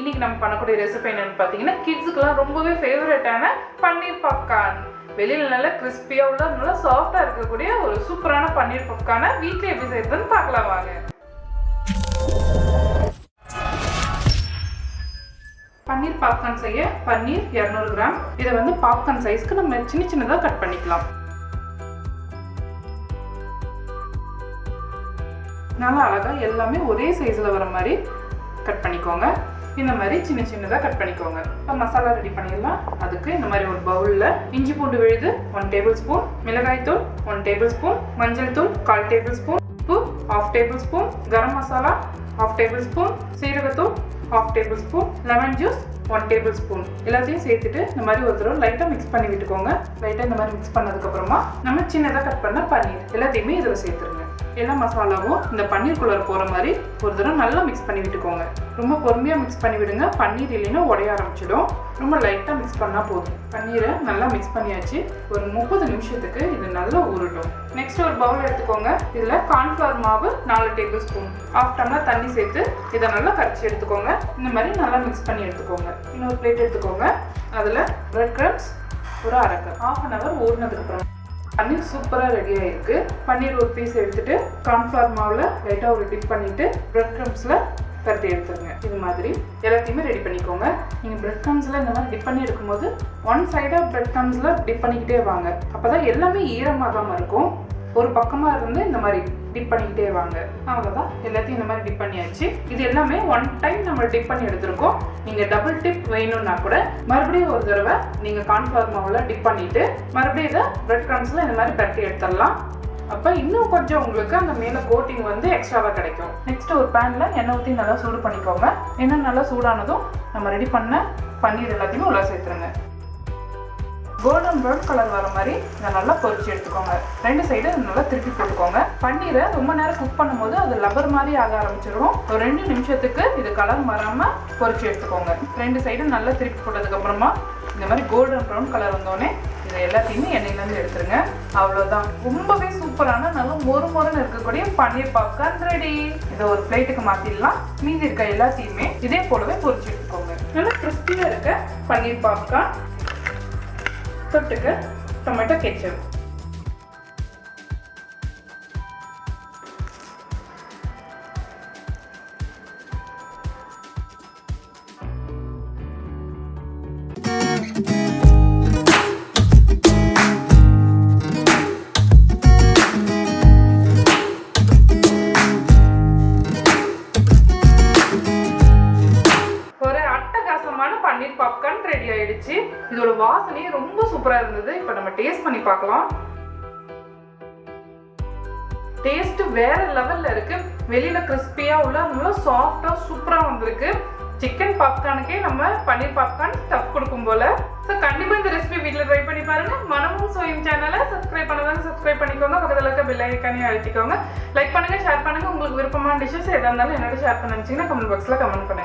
இன்னைக்கு நம்ம பண்ணக்கூடிய ரெசிபி என்னன்னு பார்த்தீங்கன்னா கிட்ஸுக்குலாம் ரொம்பவே ஃபேவரட்டான பன்னீர் பாப்கார்ன். வெளியில் நல்லா கிறிஸ்பியாக உள்ள நல்லா சாஃப்டாக இருக்கக்கூடிய ஒரு சூப்பரான பன்னீர் பாப்கார்னை வீட்டில் எப்படி செய்யறதுன்னு பார்க்கலாம் வாங்க. பன்னீர் பாப்கார்ன் செய்ய பன்னீர் 200 கிராம். இதை வந்து பாப்கார்ன் சைஸ்க்கு நம்ம சின்னதாக கட் பண்ணிக்கலாம். நல்லா அழகாக எல்லாமே ஒரே சைஸில் வர மாதிரி கட் பண்ணிக்கோங்க. இந்த மாதிரி சின்னதாக கட் பண்ணிக்கோங்க. இப்போ மசாலா ரெடி பண்ணிடலாம். அதுக்கு இந்த மாதிரி ஒரு பவுலில் இஞ்சி பூண்டு விழுது 1 டேபிள் ஸ்பூன், மிளகாய்த்தூள் 1 டேபிள் ஸ்பூன், மஞ்சள் தூள் 1/4 டேபிள் ஸ்பூன், உப்பு 1/2 table spoon, garam masala 1/2 table spoon, சீரகத்தூள் 1/2 table spoon, lemon juice 1 table spoon எல்லாத்தையும் சேர்த்துட்டு இந்த மாதிரி ஒரு தடவை லைட்டாக மிக்ஸ் பண்ணி விட்டுக்கோங்க. லைட்டாக இந்த மாதிரி மிக்ஸ் பண்ணதுக்கப்புறமா நம்ம சின்னதாக கட் பண்ண பன்னீர் எல்லாத்தையுமே இதில் சேர்த்துருங்க. எல்லா மசாலாவும் இந்த பன்னீருக்குள்ளே போகிற மாதிரி ஒரு தடவை நல்லா மிக்ஸ் பண்ணி விட்டுக்கோங்க. ரொம்ப பொறுமையாக மிக்ஸ் பண்ணி விடுங்க, பன்னீர் இல்லைன்னா உடைய ஆரம்பிச்சிடும். ரொம்ப லைட்டாக மிக்ஸ் பண்ணால் போதும். பன்னீரை நல்லா மிக்ஸ் பண்ணியாச்சு. ஒரு 30 நிமிஷத்துக்கு இது நல்லா ஊறட்டும். நெக்ஸ்ட் ஒரு பவுல் எடுத்துக்கோங்க. இதில் கார்ன்ஃப்ளவர் மாவு 4 டேபிள் ஸ்பூன், 1/2 டம்ளர் தண்ணி சேர்த்து இதை நல்லா கரைச்சி எடுத்துக்கோங்க. இந்த மாதிரி நல்லா மிக்ஸ் பண்ணி எடுத்துக்கோங்க. இன்னொரு பிளேட் எடுத்துக்கோங்க. அதில் பிரெட் கிரம்ஸ் ஒரு 1/2 கப். 1/2 hour ஊறினதுக்கப்புறம் பன்னீர் சூப்பராக ரெடி ஆகிருக்கு. பன்னீர் ஒரு பீஸ் எடுத்துகிட்டு கார்ன்ஃப்ளவர் மாவில் லைட்டாக ஒரு டிப் பண்ணிவிட்டு பிரெட் க்ரம்ஸில் பரட்டி எடுத்துருங்க. இது மாதிரி எல்லாத்தையுமே ரெடி பண்ணிக்கோங்க. நீங்கள் பிரெட் க்ரம்ஸில் இந்த மாதிரி டிப் பண்ணி எடுக்கும்போது 1 சைடாக பிரெட் க்ரம்ஸில் டிப் பண்ணிக்கிட்டே வாங்க. அப்போ தான் எல்லாமே ஈரமாகாமல் இருக்கும். ஒரு பக்கமாக இருந்து இந்த மாதிரி டிப் பண்ணிக்கிட்டே வாங்க. அவ்வளோதான், எல்லாத்தையும் இந்த மாதிரி டிப் பண்ணியாச்சு. இது எல்லாமே 1 டைம் நம்ம டிப் பண்ணி எடுத்துருக்கோம். நீங்கள் டபுள் டிப் வேணும்னா கூட மறுபடியும் ஒரு தடவை நீங்கள் கார்ன்ஃப்ளவர் மாவில் டிப் பண்ணிவிட்டு மறுபடியும் இதை பிரெட் க்ரம்ஸில் இந்த மாதிரி பரட்டி எடுத்துடலாம். அப்போ இன்னும் கொஞ்சம் உங்களுக்கு அந்த மேலே கோட்டிங் வந்து எக்ஸ்ட்ராவாக கிடைக்கும். நெக்ஸ்ட்டு ஒரு பேனில் எண்ணெய் ஊற்றி நல்லா சூடு பண்ணிக்கோங்க. எண்ணெய் நல்லா சூடானதும் நம்ம ரெடி பண்ண பன்னீர் எல்லாத்தையுமே உள்ள சேர்த்துருங்க. கோல்டன் ப்ரௌன் கலர் வர மாதிரி இதை நல்லா பொரிச்சு எடுத்துக்கோங்க. 2 சைடு நல்லா திருப்பி போட்டுக்கோங்க. பன்னீரை ரொம்ப நேரம் குக் பண்ணும்போது அது லப்பர் மாதிரி ஆக ஆரம்பிச்சிடும். ஒரு 2 நிமிஷத்துக்கு இது கலர் மாறாமல் பொரிச்சு எடுத்துக்கோங்க. 2 சைடும் நல்லா திருப்பி போட்டதுக்கப்புறமா இந்த மாதிரி கோல்டன் ப்ரௌன் கலர் வந்தோடனே இதை எல்லாத்தையுமே எண்ணெயிலேருந்து எடுத்துருங்க. அவ்வளோதான், ரொம்பவே சூப்பரான நல்லா மொறுன்னு இருக்கக்கூடிய பன்னீர் பாப்கார்ன் ரெடி. இதை ஒரு பிளேட்டுக்கு மாற்றிடலாம். மீதி இருக்க எல்லாத்தையுமே இதே போலவே பொரிச்சு எடுத்துக்கோங்க. நல்லா கிறிஸ்பியாக இருக்க பன்னீர் பாப்கார்ன் தொட்டுக்க டொமேட்டோ கெச்சப். பன்னீர் பாப்கார்ன் ரெடி ஆயிடுச்சு. இதோட வாசனையே ரொம்ப சூப்பரா இருந்தது. இப்போ நம்ம டேஸ்ட் பண்ணி பார்க்கலாம். டேஸ்ட் வேற லெவல்ல இருக்கு. வெளியில கிறிஸ்பியா உள்ள நல்லா சாஃப்டா சூப்பரா வந்திருக்கு. சிக்கன் பாப்கார்னுக்கே நம்ம பன்னீர் பாப்கார்ன் டஃப் கொடுக்கும் போல. ஸோ கண்டிப்பா இந்த ரெசிபி வீட்டில் ட்ரை பண்ணி பாருங்க. மனமும் சுவையும் சேனலை சப்ஸ்கிரைப் பண்ணாதான் சப்ஸ்கிரைப் பண்ணிக்கோங்க. பக்கத்தில் இருக்க பெல் ஐக்கானையும் அழுத்திக்கோங்க. லைக் பண்ணுங்க, ஷேர் பண்ணுங்க. உங்களுக்கு விருப்பமான டிஷ்ஷஸ் எதா இருந்தாலும் என்னோட ஷேர் பண்ண நினைச்சீங்கன்னா கமெண்ட் பாக்ஸ்ல கமெண்ட் பண்ணுங்க.